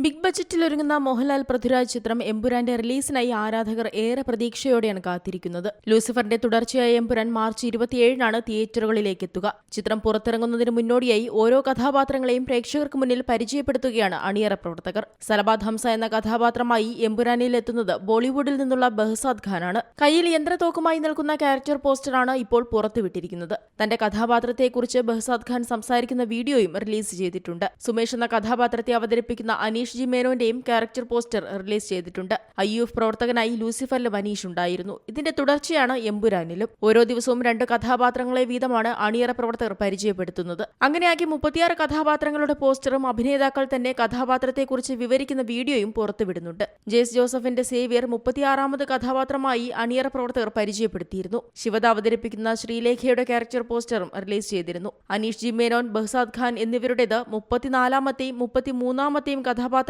Big ബജറ്റിൽ ഒരുങ്ങുന്ന മോഹൻലാൽ പൃഥ്വിരാജ് ചിത്രം എമ്പുരാന്റെ റിലീസിനായി ആരാധകർ ഏറെ പ്രതീക്ഷയോടെയാണ് കാത്തിരിക്കുന്നത്. ലൂസിഫറിന്റെ തുടർച്ചയായ എമ്പുരാൻ മാർച്ച് 27-നാണ് തിയേറ്ററുകളിലേക്ക് എത്തുക. ചിത്രം പുറത്തിറങ്ങുന്നതിന് മുന്നോടിയായി ഓരോ കഥാപാത്രങ്ങളെയും പ്രേക്ഷകർക്ക് മുന്നിൽ പരിചയപ്പെടുത്തുകയാണ് അണിയറ പ്രവർത്തകർ. സലബാദ് ഹംസ എന്ന കഥാപാത്രമായി എമ്പുരാനിൽ എത്തുന്നത് ബോളിവുഡിൽ നിന്നുള്ള ബഹ്സാദ് ഖാനാണ്. കയ്യിൽ യന്ത്രത്തോക്കുമായി നിൽക്കുന്ന ക്യാരക്ടർ പോസ്റ്ററാണ് ഇപ്പോൾ പുറത്തുവിട്ടിരിക്കുന്നത്. തന്റെ കഥാപാത്രത്തെക്കുറിച്ച് ബഹ്സാദ് ഖാൻ സംസാരിക്കുന്ന വീഡിയോയും റിലീസ് ചെയ്തിട്ടുണ്ട്. സുമേഷ് എന്ന കഥാപാത്രത്തെ അവതരിപ്പിക്കുന്ന അനീഷ് ജി മേനോന്റെയും ക്യാരക്ടർ പോസ്റ്റർ റിലീസ് ചെയ്തിട്ടുണ്ട്. IUF പ്രവർത്തകനായി ലൂസിഫറിലും അനീഷ് ഉണ്ടായിരുന്നു. ഇതിന്റെ തുടർച്ചയാണ് എമ്പുരാനിലും. ഓരോ ദിവസവും 2 കഥാപാത്രങ്ങളെ വീതമാണ് അണിയറ പ്രവർത്തകർ പരിചയപ്പെടുത്തുന്നത്. അങ്ങനെയാക്കി 36 കഥാപാത്രങ്ങളുടെ പോസ്റ്ററും അഭിനേതാക്കൾ തന്നെ കഥാപാത്രത്തെക്കുറിച്ച് വിവരിക്കുന്ന വീഡിയോയും പുറത്തുവിടുന്നുണ്ട്. ജെയ്സ് ജോസഫിന്റെ സേവ്യർ 36ാമത് കഥാപാത്രമായി അണിയറ പ്രവർത്തകർ പരിചയപ്പെടുത്തിയിരുന്നു. ശിവദ അവതരിപ്പിക്കുന്ന ശ്രീലേഖയുടെ ക്യാരക്ടർ പോസ്റ്ററും റിലീസ് ചെയ്തിരുന്നു. അനീഷ് ജി മേനോൻ, ബഹ്സാദ് ഖാൻ എന്നിവരുടേത് 34ാമത്തെയും 33ാമത്തെയും കഥാപാത്രങ്ങളായാണ്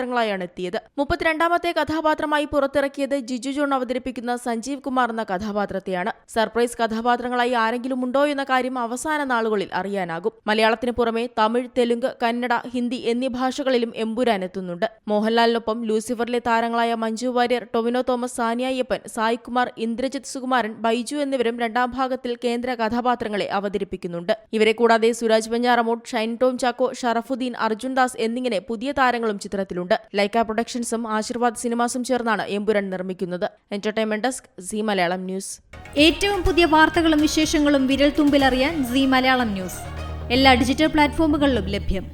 എത്തിയത്. 32ാമത്തെ കഥാപാത്രമായി പുറത്തിറക്കിയത് ജിജു ജോൺ അവതരിപ്പിക്കുന്ന സഞ്ജീവ് കുമാർ എന്ന കഥാപാത്രത്തെയാണ്. സർപ്രൈസ് കഥാപാത്രങ്ങളായി ആരെങ്കിലും ഉണ്ടോ എന്ന കാര്യം അവസാന നാളുകളിൽ അറിയാനാകും. മലയാളത്തിന് പുറമെ തമിഴ്, തെലുങ്ക്, കന്നഡ, ഹിന്ദി എന്നീ ഭാഷകളിലും എമ്പുരാൻ എത്തുന്നുണ്ട്. മോഹൻലാലിനൊപ്പം ലൂസിഫറിലെ താരങ്ങളായ മഞ്ജു വാര്യർ, ടൊവിനോ തോമസ്, സാനിയ അയ്യപ്പൻ, സായ് കുമാർ, ഇന്ദ്രജിത് സുകുമാരൻ, ബൈജു എന്നിവരും 2ാം ഭാഗത്തിൽ കേന്ദ്ര കഥാപാത്രങ്ങളെ അവതരിപ്പിക്കുന്നുണ്ട്. ഇവരെ കൂടാതെ സുരാജ് വെഞ്ഞാറമൂട്, ഷൈൻ ടോം ചാക്കോ, ഷറഫുദ്ദീൻ, അർജുൻ ദാസ് എന്നിങ്ങനെ പുതിയ താരങ്ങളും ചിത്രത്തിലുണ്ട്. ലൈക്ക പ്രൊഡക്ഷൻസും ആശീർവാദ് സിനിമാസും ചേർന്നാണ് എമ്പുരാൻ നിർമ്മിക്കുന്നത്. Entertainment desk, C Malayalam news. ഏറ്റവും പുതിയ വാർത്തകളും വിശേഷങ്ങളും വിരൽ തുമ്പിലറിയാൻ സി മലയാളം ന്യൂസ് എല്ലാ ഡിജിറ്റൽ പ്ലാറ്റ്ഫോമുകളിലും ലഭ്യം.